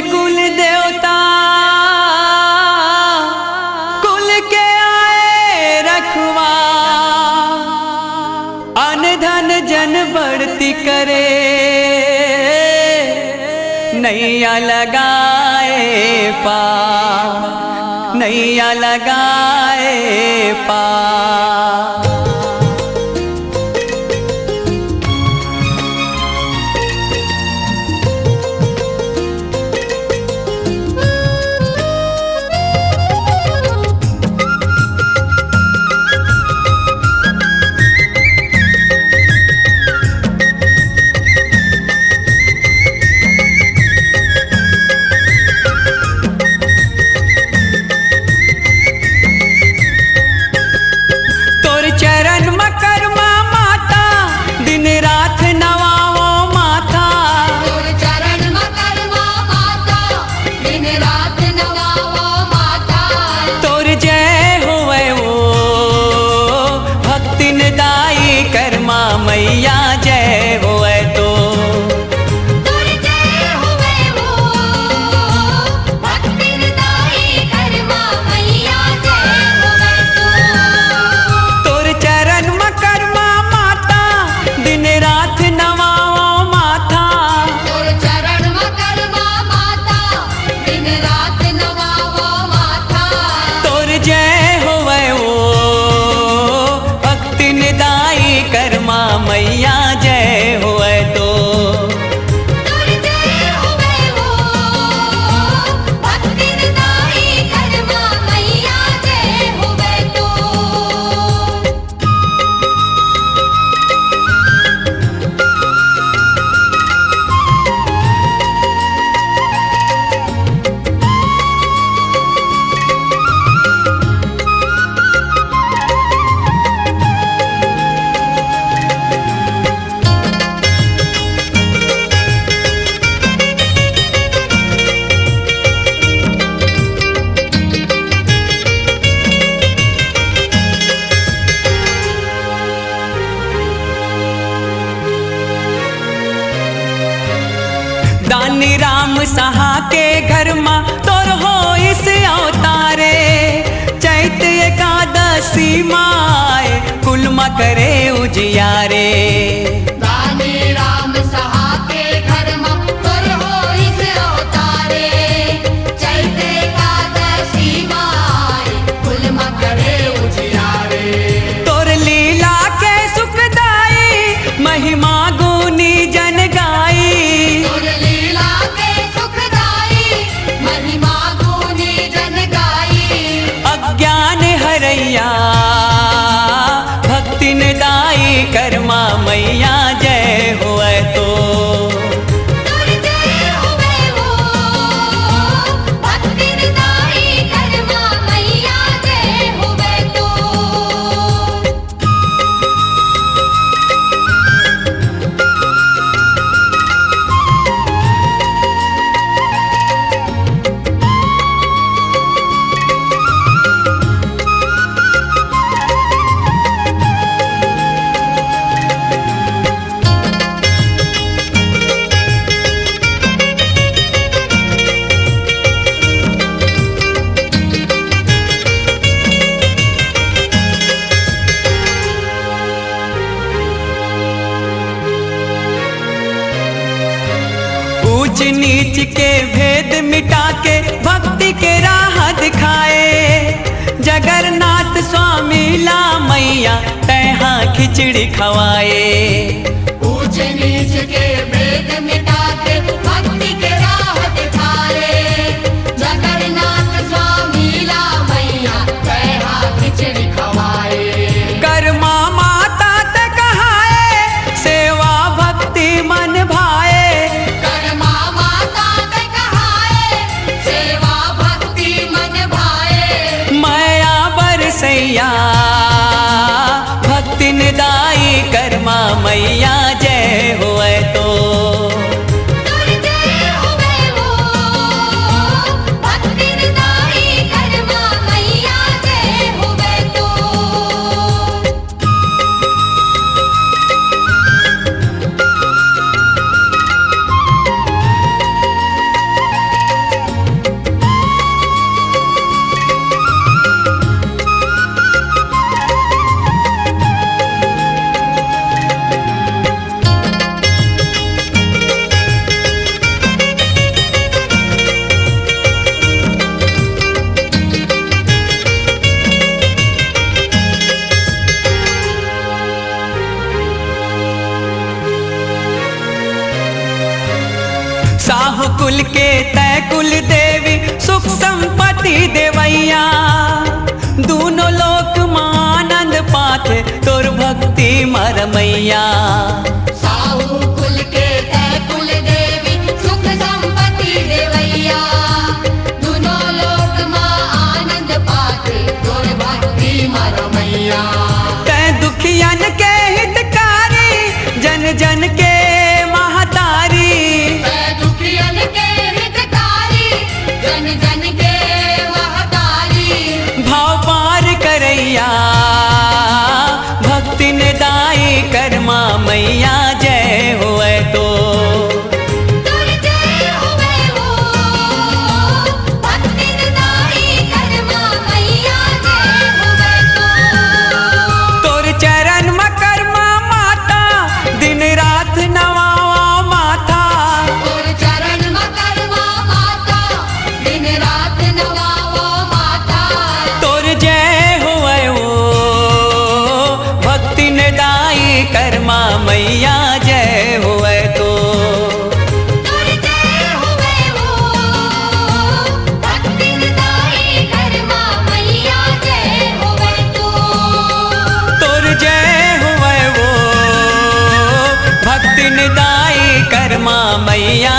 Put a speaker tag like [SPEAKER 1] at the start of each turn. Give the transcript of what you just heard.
[SPEAKER 1] कुल देवता कुल के आए रखवा, अन धन जन बढ़ती करे, नैया लगाए पार, नैया लगाए पार। मैया जय होए तो
[SPEAKER 2] तुर जय होए वो भक्ति दाई कर्मा मैया जय होए तो।
[SPEAKER 1] तुर चरण मकरमा माता दिन रात नवाओ माथा,
[SPEAKER 2] तुर चरण मकरमा माता दिन रात नवाओ माथा।
[SPEAKER 1] तुर जय होए वो भक्ति निदाई कर्मा मैया जय होए तो।
[SPEAKER 2] तुर जय होए वो भक्ति दाई कर्मा मैया जय होए तो।
[SPEAKER 1] दानी राम सहा के घर माँ तोर हो इस अवतारे, चैत एकादशी माए कुल मा करे उजियारे।
[SPEAKER 2] दानी राम सहा के घर में तुर हो इस अवतारे, चैत एकादशी माए कुल में करे उजियारे।
[SPEAKER 1] तोर लीला के सुखदाई महिमा गुनी जन गाई,
[SPEAKER 2] तुर लीला के सुखदाई महिमा गुनी जन गाई।
[SPEAKER 1] अज्ञान हरैया भक्ति निदाई कर्मा मैया जय होए तो।
[SPEAKER 2] तुर जय होए वो भक्ति दाई कर्मा मैया जय होए तो।
[SPEAKER 1] ऊंच नीच के भेद मिटा के भक्ति के राह दिखाए, जगन्नाथ स्वामी ला मैया तैहा खिचड़ी खवाए।
[SPEAKER 2] ऊंच नीच के भेद मिटा के भक्ति के राह दिखाए, जगन्नाथ स्वामी ला मैया तैहा खिचड़ी खवाए।
[SPEAKER 1] कर्मा माता ते कहाए, सेवा भक्ति मन भाए।
[SPEAKER 2] कर्मा माता ते कहाए, सेवा भक्ति मन भाए।
[SPEAKER 1] माया बरसैया भक्ति निदाई कर्मा मैया जय होए तो।
[SPEAKER 2] तुर जय होए वो भक्ति दाई कर्मा मैया जय होए तो।
[SPEAKER 1] बाहु कुल के तय कुल देवी सुख संपत्ति देवैया दोनों लोक मानंद पाथे तोर भक्ति मरमैया
[SPEAKER 2] साहू कुल के तय कुल देवी सुख संपत्ति देवैया दोनों लोक मां आनंद पाते तोर भक्ति मरमैया
[SPEAKER 1] तै दुखियन के हितकारी जन जन के महतारी
[SPEAKER 2] दुखियन के हितकारी जन जन के महतारी
[SPEAKER 1] भाव पार करैया भक्ति निदाई कर्मा मैया जय होए तो
[SPEAKER 2] तुर जय होवे हो भक्ति निदाई कर्मा मैया जय होवे तो
[SPEAKER 1] तोर चरण मकरमा माता दिन रात नवावा माथा
[SPEAKER 2] तोर चरण मकरवा माता दिन रात नवावा माता
[SPEAKER 1] तोर जय होए हो भक्ति निदाई कर्मा मैया जय होए तो
[SPEAKER 2] तुर जय होवे हो भक्ति निदाई कर्मा मैया जय होवे तो
[SPEAKER 1] तोर जय होए वो भक्ति निदाई कर्मा मैया